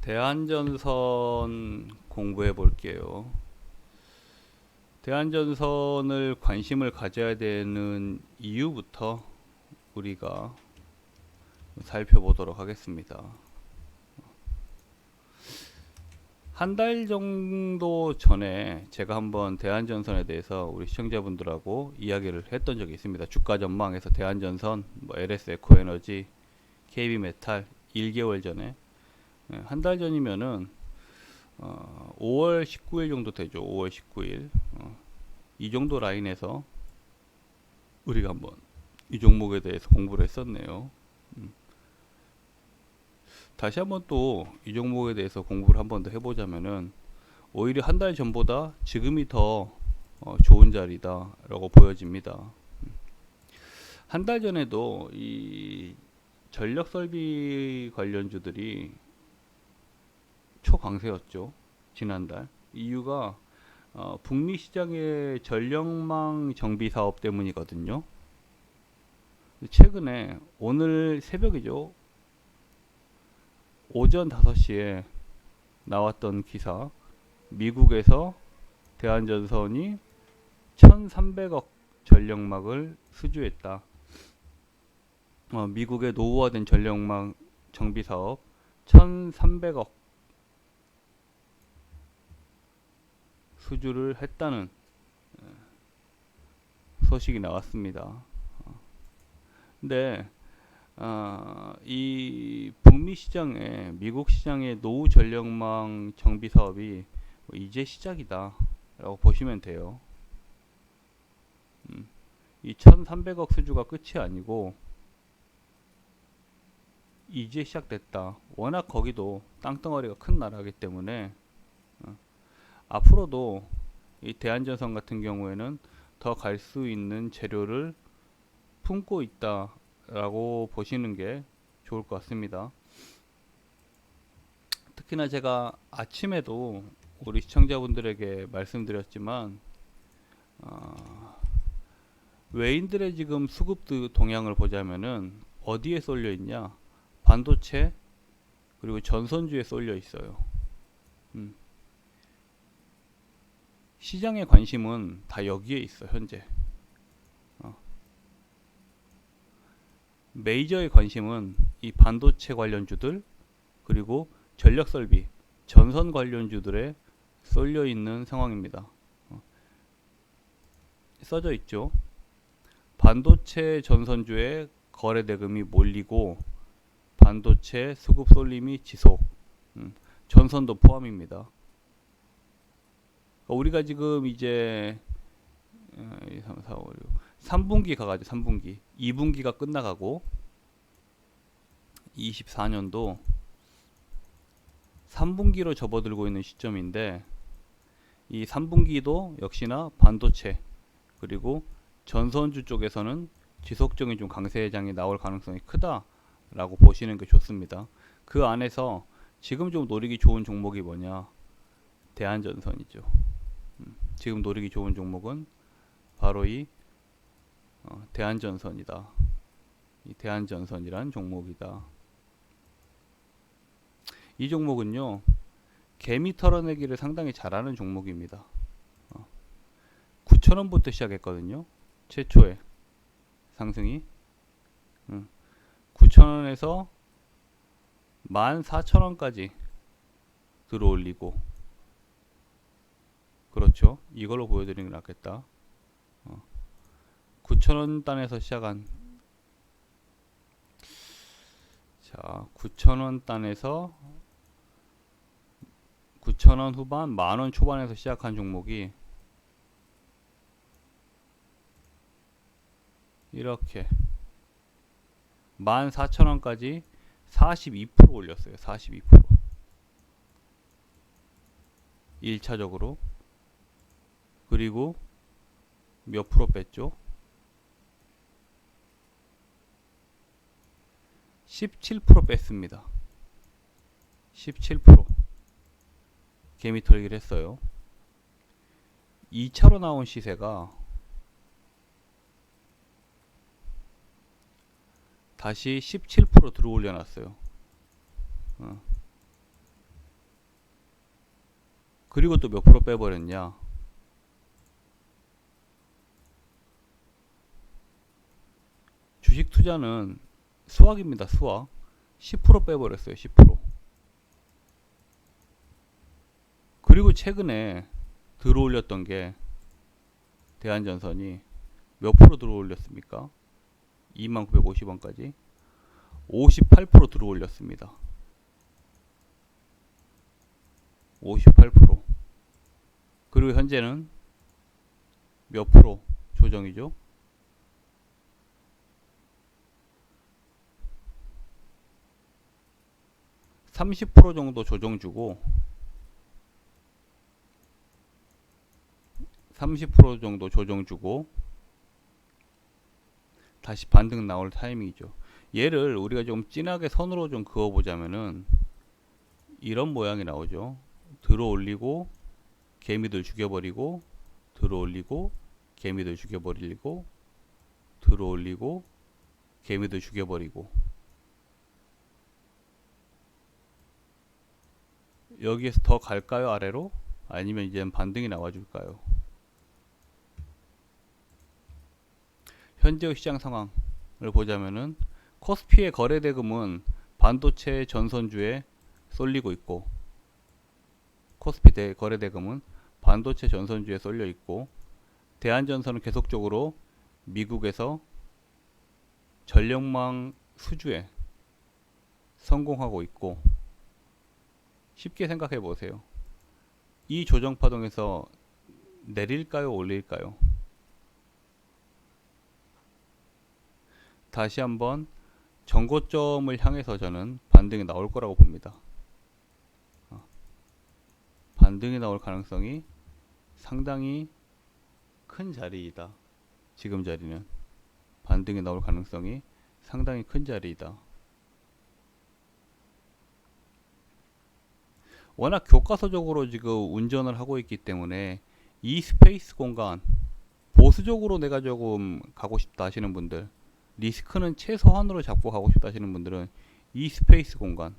대한전선 공부해 볼게요. 대한전선을 관심을 가져야 되는 이유부터 우리가 살펴보도록 하겠습니다. 한 달 정도 전에 제가 한번 대한전선에 대해서 우리 시청자분들하고 이야기를 했던 적이 있습니다. 주가 전망에서 대한전선, LS 에코에너지, KB메탈 1개월 전에, 한 달 전이면은 5월 19일 정도 되죠. 5월 19일. 이 정도 라인에서 우리가 한번 이 종목에 대해서 공부를 했었네요. 다시 한번 또 이 종목에 대해서 공부를 한번 더 해보자면은 오히려 한 달 전보다 지금이 더 좋은 자리다 라고 보여집니다. 한 달 전에도 이 전력 설비 관련주들이 초강세였죠. 지난달. 이유가 북미 시장의 전력망 정비 사업 때문이거든요. 최근에 오늘 새벽이죠. 오전 5시에 나왔던 기사, 미국에서 대한전선이 1300억 전력막을 수주했다. 미국의 노후화된 전력망 정비 사업 1300억 수주를 했다는 소식이 나왔습니다. 근데 이 북미 시장의 미국 시장의 노후 전력망 정비 사업이 이제 시작이다 라고 보시면 돼요. 이 1300억 수주가 끝이 아니고 이제 시작됐다. 워낙 거기도 땅덩어리가 큰 나라이기 때문에 앞으로도 이 대한전선 같은 경우에는 더 갈 수 있는 재료를 품고 있다라고 보시는 게 좋을 것 같습니다. 특히나 제가 아침에도 우리 시청자분들에게 말씀드렸지만 외인들의 지금 수급 동향을 보자면은 어디에 쏠려 있냐? 반도체 그리고 전선주에 쏠려 있어요. 시장의 관심은 다 여기에 있어 현재. 메이저의 관심은 이 반도체 관련주들 그리고 전력 설비, 전선 관련주들에 쏠려 있는 상황입니다. 써져 있죠. 반도체 전선주에 거래 대금이 몰리고 반도체 수급 쏠림이 지속. 전선도 포함입니다. 우리가 지금 이제 2, 3, 4, 5, 6, 3분기 가가지고 3분기 2분기가 끝나가고 24년도 3분기로 접어들고 있는 시점인데 이 3분기도 역시나 반도체 그리고 전선주 쪽에서는 지속적인 좀 강세 회장이 나올 가능성이 크다라고 보시는 게 좋습니다. 그 안에서 지금 좀 노리기 좋은 종목이 뭐냐? 대한전선이죠. 지금 노리기 좋은 종목은 바로 이 대한전선이다. 이 대한전선이란 종목이다. 이 종목은요, 개미 털어내기를 상당히 잘하는 종목입니다. 9,000원부터 시작했거든요. 최초에 상승이 9,000원에서 14,000원까지 들어올리고, 그렇죠. 이걸로 보여드리는 게 낫겠다. 9,000원 단에서 시작한, 자, 9,000원 단에서 9,000원 후반, 만원 초반에서 시작한 종목이 이렇게 14,000원까지 42% 올렸어요. 42%. 1차적으로. 그리고 몇 프로 뺐죠? 17% 뺐습니다. 17% 개미 털기를 했어요. 2차로 나온 시세가 다시 17% 들어 올려놨어요. 그리고 또 몇 프로 빼버렸냐? 주식 투자는 수학입니다. 수학. 10% 빼버렸어요. 10%. 그리고 최근에 들어올렸던 게 대한전선이 몇 프로 들어올렸습니까? 2950원까지 58% 들어올렸습니다. 58%. 그리고 현재는 몇 프로 조정이죠? 30% 정도 조정 주고 30% 정도 조정 주고 다시 반등 나올 타이밍이죠. 얘를 우리가 좀 진하게 선으로 좀 그어 보자면은 이런 모양이 나오죠. 들어올리고 개미들 죽여버리고 들어올리고 개미들 죽여버리고 들어올리고 개미들 죽여버리고 여기에서 더 갈까요? 아래로? 아니면 이제는 반등이 나와줄까요? 현재의 시장 상황을 보자면은 코스피의 거래대금은 반도체 전선주에 쏠리고 있고 코스피 거래대금은 반도체 전선주에 쏠려 있고 대한전선은 계속적으로 미국에서 전력망 수주에 성공하고 있고 쉽게 생각해 보세요. 이 조정파동에서 내릴까요? 올릴까요? 다시 한번 전고점을 향해서 저는 반등이 나올 거라고 봅니다. 반등이 나올 가능성이 상당히 큰 자리이다. 지금 자리는 반등이 나올 가능성이 상당히 큰 자리이다. 워낙 교과서적으로 지금 운전을 하고 있기 때문에 이 스페이스 공간 보수적으로 내가 조금 가고 싶다 하시는 분들, 리스크는 최소한으로 잡고 가고 싶다 하시는 분들은 이 스페이스 공간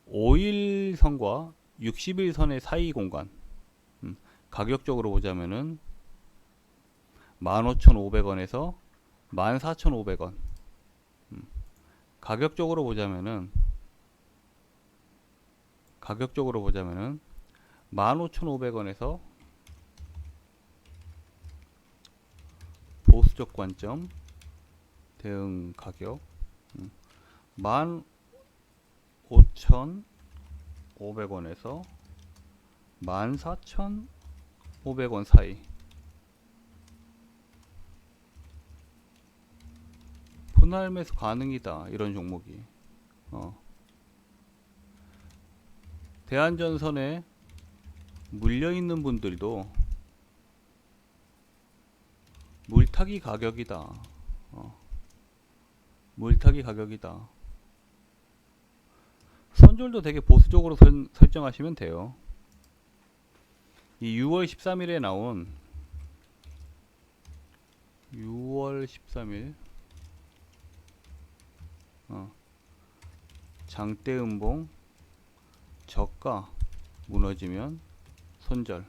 5일선과 60일선의 사이 공간 가격적으로 보자면은 15,500원에서 14,500원 가격적으로 보자면은 15,500원에서 보수적 관점 대응 가격 15,500원에서 14,500원 사이 분할 매수 가능이다. 이런 종목이 대한전선에 물려있는 분들도 물타기 가격이다. 물타기 가격이다. 손절도 되게 보수적으로 설정하시면 돼요. 이 6월 13일에 나온 6월 13일 장대음봉 저가 무너지면 손절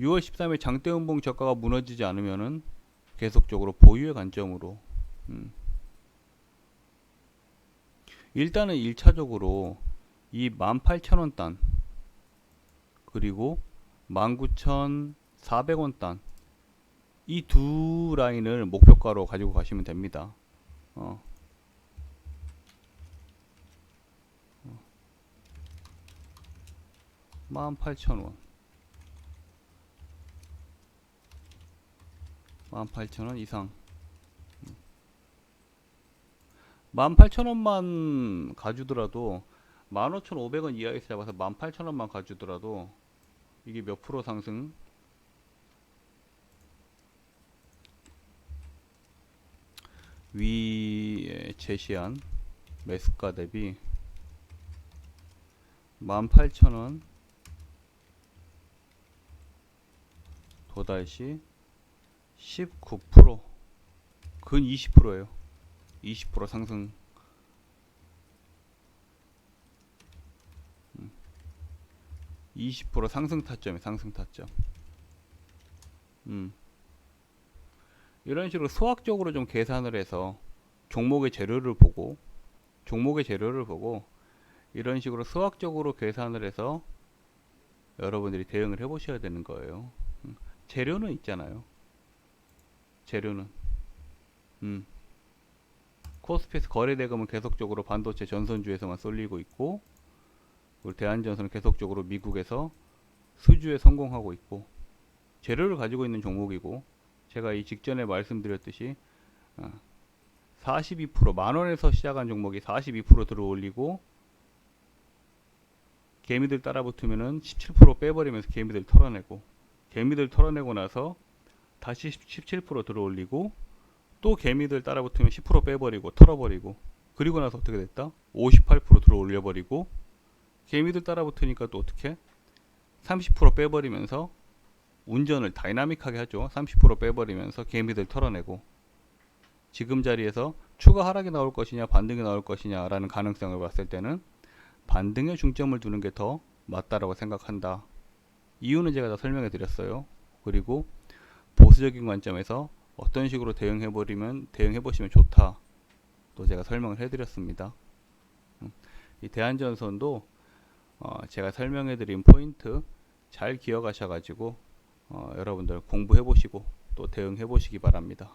6월 13일 장대음봉 저가가 무너지지 않으면은 계속적으로 보유의 관점으로 일단은 1차적으로 이 18,000원 단 그리고 19,400원 단 이 두 라인을 목표가로 가지고 가시면 됩니다. 18,000원 18,000원 이상 18,000원만 가주더라도 15,500원 이하에서 잡아서 18,000원만 가주더라도 이게 몇 프로 상승 위에 제시한 매수가 대비 18,000원 도달시 19%, 근 20%예요. 20% 상승 20% 상승 타점이 상승 타점. 이런 식으로 수학적으로 좀 계산을 해서 종목의 재료를 보고 이런 식으로 수학적으로 계산을 해서 여러분들이 대응을 해 보셔야 되는 거예요. 재료는 있잖아요. 재료는 코스피에서 거래대금은 계속적으로 반도체 전선주에서만 쏠리고 있고, 그리고 대한전선은 계속적으로 미국에서 수주에 성공하고 있고, 재료를 가지고 있는 종목이고, 제가 이 직전에 말씀드렸듯이 42% 만원에서 시작한 종목이 42% 들어 올리고, 개미들 따라 붙으면은 17% 빼버리면서 개미들 털어내고, 개미들 털어내고 나서 다시 17% 들어 올리고, 또 개미들 따라 붙으면 10% 빼버리고 털어버리고, 그리고 나서 어떻게 됐다? 58% 들어 올려버리고, 개미들 따라 붙으니까 또 어떻게? 30% 빼버리면서 운전을 다이나믹하게 하죠. 30% 빼버리면서 개미들 털어내고, 지금 자리에서 추가 하락이 나올 것이냐 반등이 나올 것이냐 라는 가능성을 봤을 때는 반등에 중점을 두는 게 더 맞다라고 생각한다. 이유는 제가 다 설명해 드렸어요. 그리고 보수적인 관점에서 어떤 식으로 대응해 보시면 좋다, 또 제가 설명을 해 드렸습니다. 이 대한전선도 제가 설명해 드린 포인트 잘 기억하셔 가지고 여러분들 공부해 보시고 또 대응해 보시기 바랍니다.